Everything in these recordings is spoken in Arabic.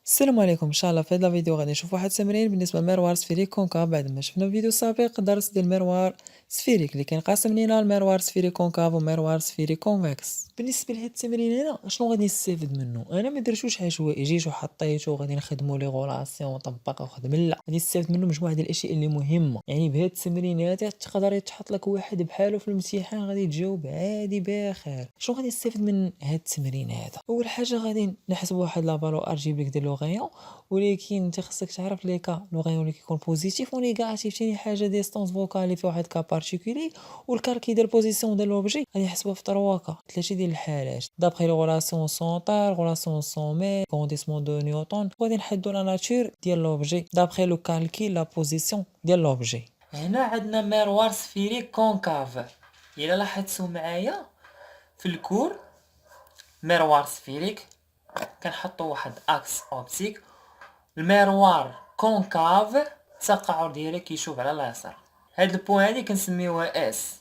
السلام عليكم. ان شاء الله في هذا الفيديو غادي نشوف واحد التمرين بالنسبه للمروار سفيريك كونكاف. بعد ما شفنا الفيديو السابق درس ديال المروار سفيريك اللي كينقسم لينا المروار سفيريك كونكاف ومروار سفيريك كونفكس. بالنسبه لهاد التمرين هنا شنو غادي نستافد منه؟ انا ما درتوش عشوائي، وحطيته غادي نخدموا لي غولاسيون وطبق وخدم، لا، غادي نستافد منه مجموعه ديال الاشياء اللي مهمه. يعني بهاد التمرين هذا تقدر يتحط لك واحد بحاله في الامتحان غادي تجاوب عادي بخير. شنو غادي نستافد من هاد التمرين هذا؟ اول حاجه غادي نحسب واحد لافالو ارجيبليك ديال لوغيون، ولكن انت خصك تعرف لي كا لوغيون اللي كيكون بوزيتيف ونيجاتيف. ثاني حاجه ديستونس فوكال اللي فيه واحد كا بارتيكولي، والكار كيدير بوزيسيون ديال لوبجي غادي نحسبوها في 3 كا، ثلاثه ديال الحالات دابخي لو غولاسيون سونتر غولاسيون سومي كونديسمون دو نيوتن. غادي نحددوا لا ناتور ديال لوبجي دابخي لو كالكي لا بوزيسيون ديال لوبجي. هنا عندنا ميروار سفيريك كونكاف. الا لاحظتوا معايا في الكور ميروار سفيريك كنحطوا واحد اكس اوبتيك، الميروار كونكاف التقاعد ديالها كيشوف على اليسار. هاد البوين هادي كنسميوها اس،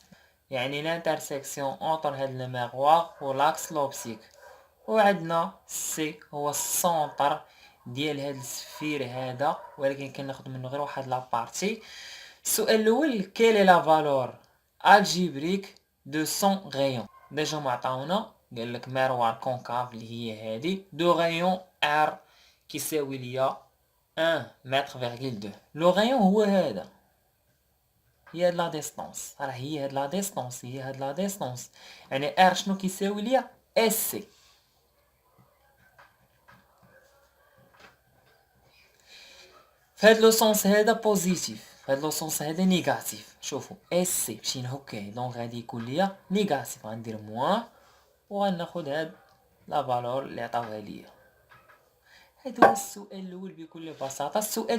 يعني لانترسيكسيون اونتر هاد الميروار و لاكس لوبتيك. وعندنا سي هو السونتر ديال هاد السفير هذا، ولكن كناخد منه غير واحد لابارتي. السؤال الاول كيل لا فالور الجبريك دو سون غيون. ديجا معطاونا قال لك ميروار كونكاف اللي هي هادي دو غيون ار كيساوي ليا 1 متر فيرغيل 2. لو غيون هو هذا، هي هاد لا ديستونس، راه هي هاد لا ديستونس، هي هاد لا ديستونس. يعني ار شنو كيساوي ليا؟ اس سي. فهاد لو سونس هذا بوزيتيف، فهاد لو سونس هذا نيجاتيف. شوفوا اس سي مشي نهكاه، دونك غادي يكون ليا نيجاتيف، غندير موان وغناخد هاد لا فالور اللي عطاوها ليا. هذا هو السؤال الاول بكل بساطه. السؤال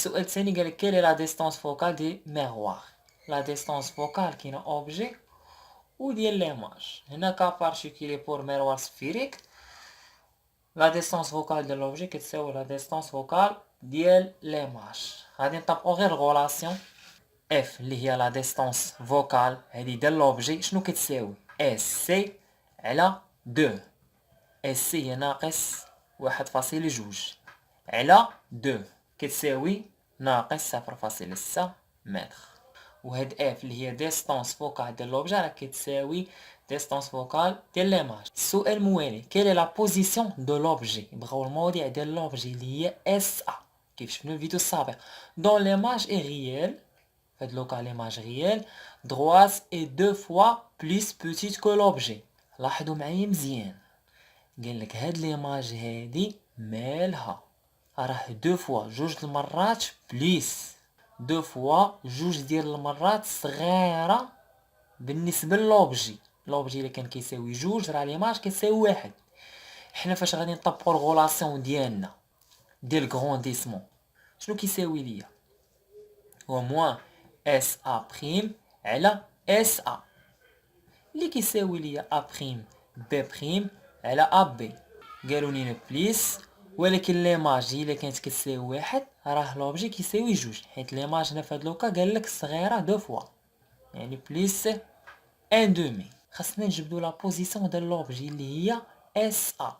الثاني قالك كيل لا ديستونس فوكال دي ميغوار. لا ديستونس فوكال كاينه اوبجي وديال ليماج. هنا كا بارتيكولي بور ميروار سفيريك، لا ديستونس فوكال ديال لوبجي كتساوي لا ديستونس فوكال ديال ليماج. غادي نطبقو غير الغولاسيون اف اللي هي لا ديستونس فوكال هادي ديال لوبجي شنو كتساوي؟ اس سي على 2. اس سي هي ناقص 1.2 على 2 كتساوي ناقص 0.6 متر. وهاد اف اللي هي ديستونس فوكال ديال لوبجي راه كتساوي ديستونس فوكال ديال ليماج. السؤال الموالي كيل لا بوزيسيون دو لوبجي. بغاو المواضيع ديال لوبجي اللي هي اس ا كيف شفنا الفيديو السابق. دون ليماج اي ريال، هاد لوكا ليماج ريال droite est 2 fois plus petite que l'objet. لاحظوا معايا مزيان، قال لك هاد ليماج هادي مالها راه 2 فوا جوج المرات بليس، 2 فوا جوج ديال المرات صغيره بالنسبه للوبجي. لوبجي اللي كان كيساوي جوج راه ليماج كيساوي واحد. حنا فاش غادي نطبقوا الغولاسيون ديالنا ديال غرونديسمون شنو كيساوي ليا؟ هو موان اس ا بريم على اس ا اللي كيساوي ليا ا بريم بي بريم على ا بي. قالوا لينا بليس، ولكن ليماج الا كانت كتساوي واحد راه لوبجي كيساوي جوج، حيت ليماج هنا فهاد لوكا قال لك صغيره دو فوا، يعني بليس ان دومي. خاصنا نجبدو لا بوزيسيون ديال لوبجي اللي هي اس ا.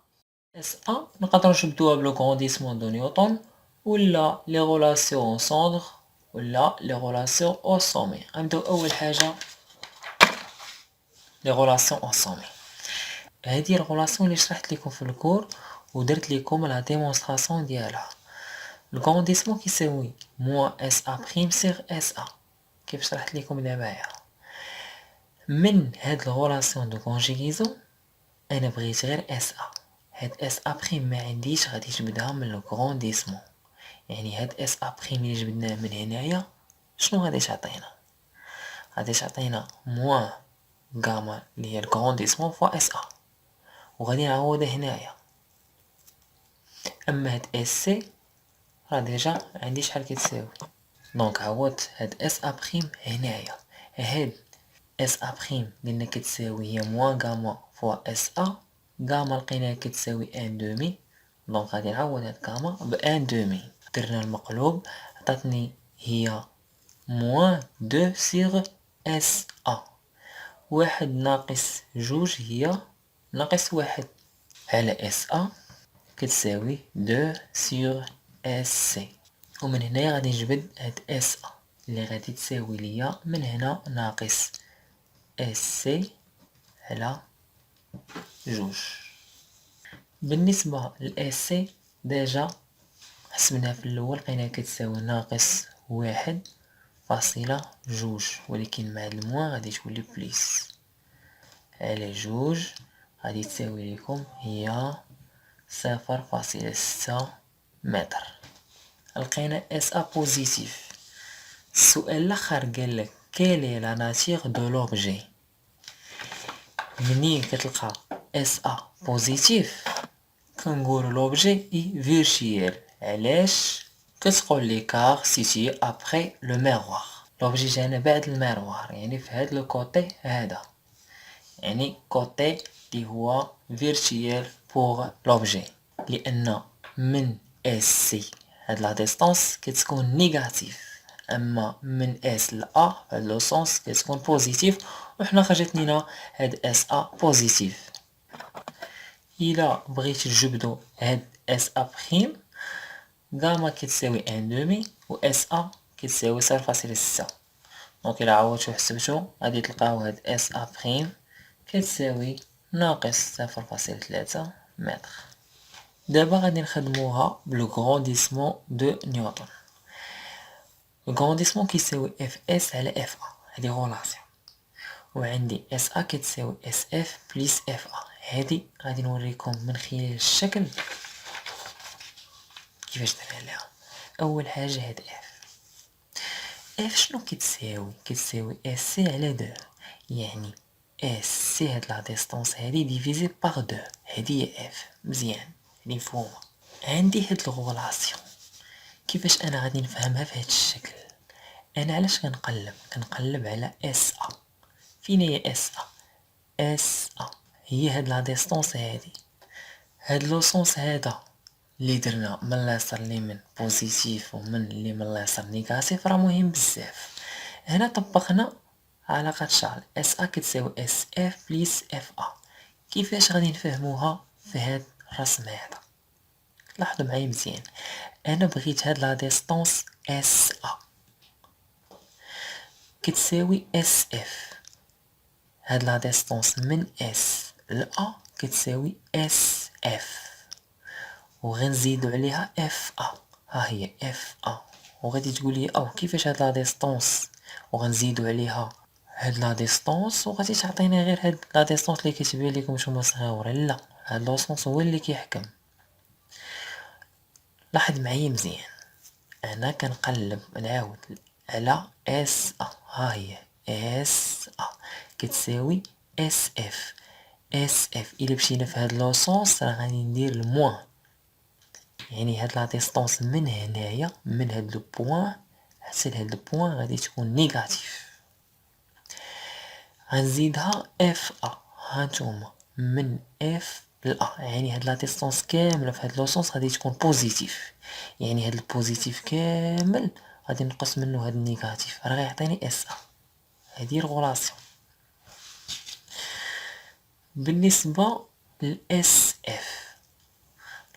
اس ا نقدروا نجبدوها بلو غرونديسمون دو نيوتن، ولا لي غولاسيون سونتر، ولا لي غولاسيون او سومي. غنبداو اول حاجه لي غولاسيون او سومي. هذه الغولاسيون اللي شرحت لكم في الكور ودرت لكم لا ديمونستراسيون ديالها. الكونديسمون كيساوي موان اس ا بريم سيغ اس ا كيف شرحت لكم دابا. من هاد الغولاسيون دو كونجيغيزون انا بغيت غير اس ا. هاد اس ا بريم ما عنديش، غادي نجبدها من الكونديسمون. يعني هاد اس ا بريم اللي جبدناه من هنايا شنو غادي تعطينا؟ غادي تعطينا موان غاما اللي هي الكونديسمون فوا اس ا، وغادي نعوضها هنايا. اما هاد اس سي راه ديجا عندي شحال كتساوي، دونك عوضت هاد اس ا بريم هنايا. هاد اس ا بريم قلنا كتساوي هي موان غاما فوا اس ا، غاما لقيناها كتساوي ان دومي، دونك غادي نعوض هاد غاما بان دومي. درنا المقلوب عطاتني هي موان دو سيغ اس ا. واحد ناقص جوج هي ناقص واحد على اس ا، كتساوي 2 sur SC. ومن هنا غادي نجبد هاد SA اللي غادي تساوي ليا من هنا ناقص SC على جوج. بالنسبة ل SC ديجا حسبناها في الأول لقيناها كتساوي ناقص 1.2، ولكن مع الموان غادي تولي بليس على جوج، غادي تساوي لكم هي 0.6 متر. لقينا SA بوزيتيف. السؤال الاخر قالك quelle est la nature de l'objet. منين كتلقى SA بوزيتيف كنقولوا لوبجي اي فيرشيال. علاش؟ كتقول لي كار سيتي ابري لو ميروار. لوبجي جانا بعد الميروار، يعني في هاد لو كوتي هذا، يعني كوتي اللي هو فيرشيال بوغ لوبجي، لان من اس سي هاد لا ديستانس كتكون نيجاتيف، اما من اس ل ا هاد لو سونس كتكون بوزيتيف، وحنا خرجت لينا هاد اس ا بوزيتيف. إلا بغيت تجبدو هاد اس ا بريم غاما كتساوي ان دومي و اس ا كتساوي 0.6. دونك إلا عوضتو حسبتو غادي تلقاو هاد اس ا بريم كتساوي ناقص 0.3 متر. دابا غادي نخدموها بلو غرونديسمون دو نيوتن. لو غرونديسمون كيساوي اف اس على اف ا، هادي غولاسيون، وعندي اس ا كتساوي اس اف بليس اف ا. هادي غادي نوريكم من خلال الشكل كيفاش درنا لها. اول حاجه هاد اف شنو كتساوي اس سي على 2، يعني اس سي هاد لا ديستانس هادي ديفيزي باغ 2، هادي هي اف. مزيان، هادي مفهومه. عندي هاد الغولاسيون كيفاش انا غادي نفهمها في هاد الشكل. انا علاش كنقلب على اس ا. فين هي اس ا؟ اس ا هي هاد لا ديستانس هادي، هاد لو سونس هذا اللي درنا من اليسار لليمين بوزيتيف ومن اليمين لليسار نيجاتيف راه مهم بزاف. هنا طبقنا علاقة شارل، اس ا كتساوي اس اف بليس اف ا. كيفاش غادي نفهموها في هاد الرسم هذا؟ لاحظوا معايا مزيان. انا بغيت هاد لا ديستانس اس ا كتساوي اس اف، هاد لا ديستانس من اس ل ا كتساوي اس اف، وغنزيدو عليها اف ا. ها هي اف ا، وغادي تقولي او كيفاش هاد لا ديستانس وغنزيدو عليها هاد لا ديستانس وغادي تعطينا غير هاد لا ديستانس اللي كتبان لكم نتوما صغيره. لا، هاد لو سونس هو اللي كيحكم. لاحظ معايا مزيان، انا كنقلب نعاود على اس ا. ها هي اس ا كتساوي اس اف. اس اف الا مشينا في هاد لو سونس راه غادي ندير الموان، يعني هاد لا ديستانس من هنايا من هاد لو بوين حتى لهاد لو بوين غادي تكون نيجاتيف. غنزيدها اف ا، هانتوما من اف ل ا، يعني هاد لا ديستانس كامله في هاد لو سونس غادي تكون بوزيتيف، يعني هاد البوزيتيف كامل غادي نقص منه هاد النيجاتيف راه غيعطيني اس ا. هادي الغولاسيون. بالنسبه للاس اف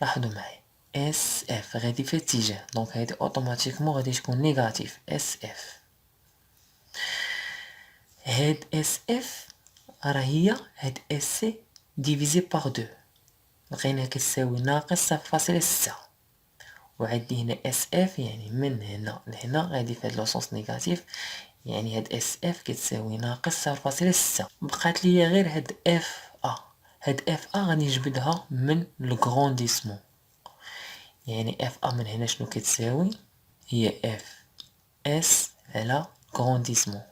لاحظوا معايا، اس اف غادي في اتجاه، دونك هادي اوتوماتيكمون غادي تكون نيجاتيف اس اف. هاد اس اف راه هي هاد اس سي ديفيزي باغ 2، لقيناها كتساوي ناقص 0.6. وعندي هنا اس اف يعني من هنا لهنا غادي في هاد لو سونس نيجاتيف، يعني هاد اس اف كتساوي ناقص 0.6. بقات ليا غير هاد اف ا. هاد اف ا غادي نجبدها من الغرونديسمون، يعني اف ا من هنا شنو كتساوي؟ هي اف اس على غرونديسمون.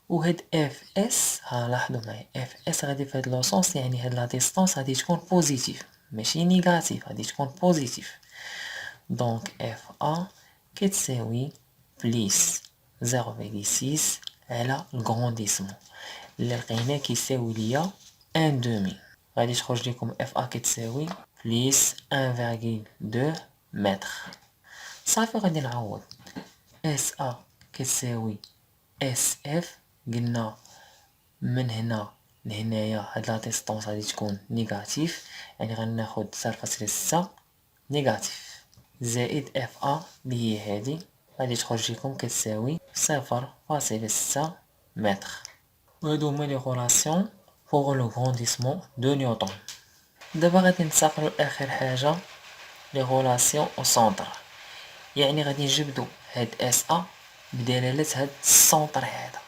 وهاد اف اس ها لاحظوا معايا اف اس غادي في هاد لو سونس، يعني هاد لا ديستانس غادي تكون بوزيتيف ماشي نيجاتيف، غادي تكون بوزيتيف. دونك اف ا كتساوي بليس 0.6 على الغرونديسمون اللي لقيناه كيساوي ليا ان دومي. غادي تخرج لكم اف ا كتساوي بليس 1.2 متر. صافي غادي نعوض اس ا كتساوي اس اف، قلنا من هنا لهنايا هاد لا ديستونس غادي تكون نيجاتيف، يعني غناخد 0.6 نيجاتيف زائد اف ا اللي هي هادي غادي تخرج لكم كتساوي 0.6 متر. وهادو هما لي غولاسيون بوغ لو غرونديسمون دو نيوتن. دابا غادي ننتقلو لاخر حاجه لي غولاسيون او سونتر، يعني غادي نجبدو هاد اس ا بدلالة هاد السونتر هذا.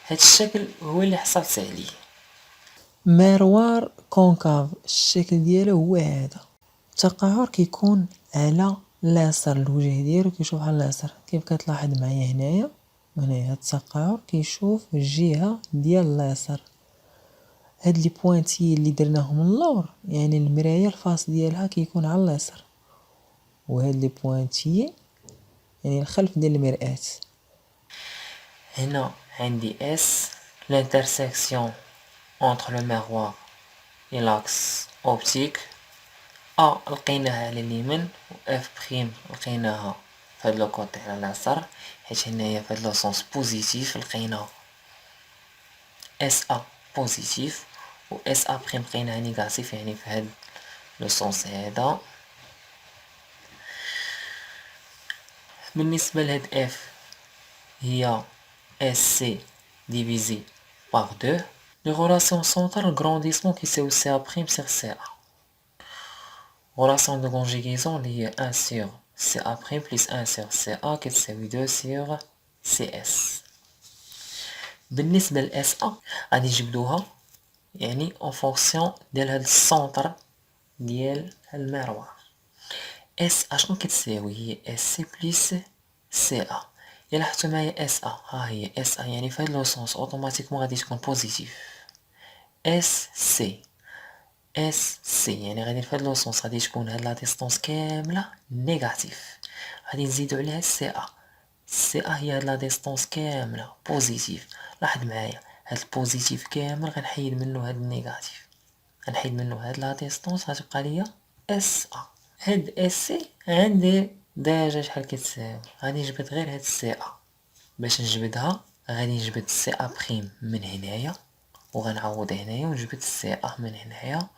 هاد الشكل هو اللي حصلت عليه، مروار كونكاف الشكل ديالو هو هذا. التقعر كيكون على اليسار، الوجه ديالو كيشوف على اليسار كيف كتلاحظ معايا هنايا. هنايا هاد التقعر كيشوف الجهه ديال اليسار. هاد لي بوينتي اللي درناهم اللور يعني المرايه الفاس ديالها كيكون على اليسار، وهاد لي بوينتي يعني الخلف ديال المرآة. هنا عندي اس l'intersection entre le miroir et l'axe optique. ا لقيناها على اليمين و اف بريم لقيناها في هاد لو كوتي على اليسار، حيت هنايا في هاد لو سونس بوزيتيف لقينا اس ا بوزيتيف و اس ا بريم لقيناها نيجاتيف، يعني في هاد لو سونس هذا. بالنسبه لهاد اف هي اس سي ديفيزي باغ 2. لي غولاسيون سونتر الغرونديسمون كيساوي سي ا بريم سيغ سي ا. غولاسيون دو كونجيغيزون اللي هي 1 سيغ سي ا بريم بلس 1 سيغ سي ا كتساوي 2 سيغ سي اس. بالنسبه لاس ا غادي نجبدوها يعني اون فونكسيون ديال هاد السونتر ديال المروار. اس ا شنو كتساوي؟ هي اس سي بلس سي ا. الا حطيتو معايا اس ا، ها هي اس ا يعني في هاد لو سونس اوتوماتيكمون غادي تكون بوزيتيف. اس سي اس سي يعني غادي في هاد لو سونس غادي تكون هاد لا ديستونس كامله نيجاتيف. غادي نزيدو عليها سي ا. سي ا هي هاد لا ديستونس كامله بوزيتيف. لاحظ معايا هاد البوزيتيف كامل غنحيد منه هاد النيجاتيف، غنحيد منه هاد لا ديستونس غتبقى ليا اس ا. هاد اس سي عندي ديجا شحال كتساوي، غادي نجبد غير هاد سي ا. باش نجبدها غادي نجبد سي ا بريم من هنايا وغنعوض هنايا ونجبد سي ا من هنايا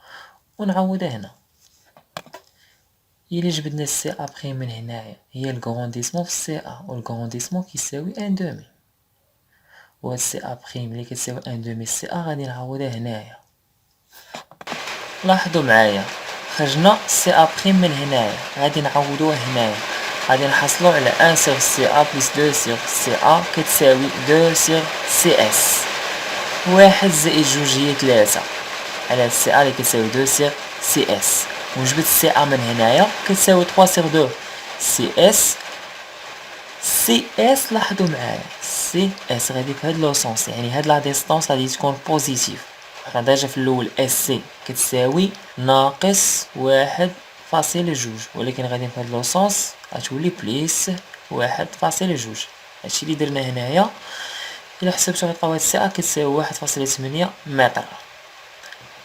ونعوض هنا. الا جبدنا سي ا بريم من هنايا هي الغرونديسمون في سي ا، والغرونديسمون كيساوي ان دومي، وهاد سي ا بريم اللي كتساوي ان دومي سي ا غادي نعوضها هنايا. لاحظوا معايا خرجنا سي ا بريم من هنايا غادي نعوضوها هنايا، غادي نحصلو على 1 سيغ سي ا بلس 2 سيغ سي ا كتساوي 2 سيغ سي اس. 1 زائد 2 هي 3 على سي ا اللي كتساوي 2 سيغ سي اس، ونجبد سي ا من هنايا كتساوي 3 سيغ 2 سي اس. سي اس لاحظوا معايا سي اس غادي في هاد لو سونس يعني هاد لا ديستونس غادي تكون بوزيتيف. حنا ديجا في الاول اس سي كتساوي ناقص 1.2، ولكن غادي في هاد لو سونس غتولي بليس 1.2. هادشي اللي درنا هنايا. الا حسبتو غتلقاو هاد سي ا كتساوي 1.8 متر.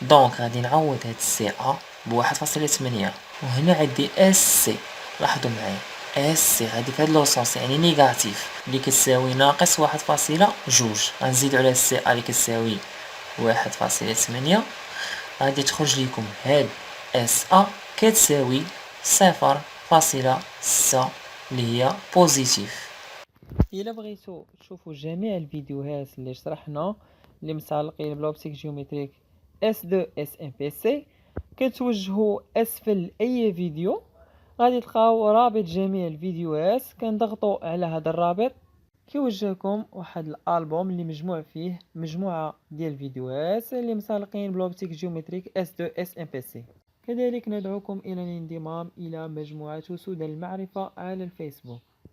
دونك غادي نعوض هاد سي ا ب 1.8، وهنا عندي اس سي. لاحظوا معايا اس سي غادي في هاد لو سونس يعني نيجاتيف اللي كتساوي ناقص 1.2. غنزيدو على سي ا اللي كتساوي 1.8 غادي تخرج لكم هاد اس ا كتساوي 0.6 اللي هي بوزيتيف. الا بغيتو تشوفوا جميع الفيديوهات اللي شرحنا اللي متعلقين بلوبتيك جيومتريك S2 SMPC كتوجهوا اسفل اي فيديو غادي تلقاو رابط جميع الفيديوهات. كنضغطوا على هذا الرابط كيوجهكم واحد الالبوم اللي مجموع فيه مجموعه ديال الفيديوهات اللي متعلقين بلوبتيك جيومتريك S2 SMPC. كذلك ندعوكم الى الانضمام الى مجموعه سود المعرفه على الفيسبوك.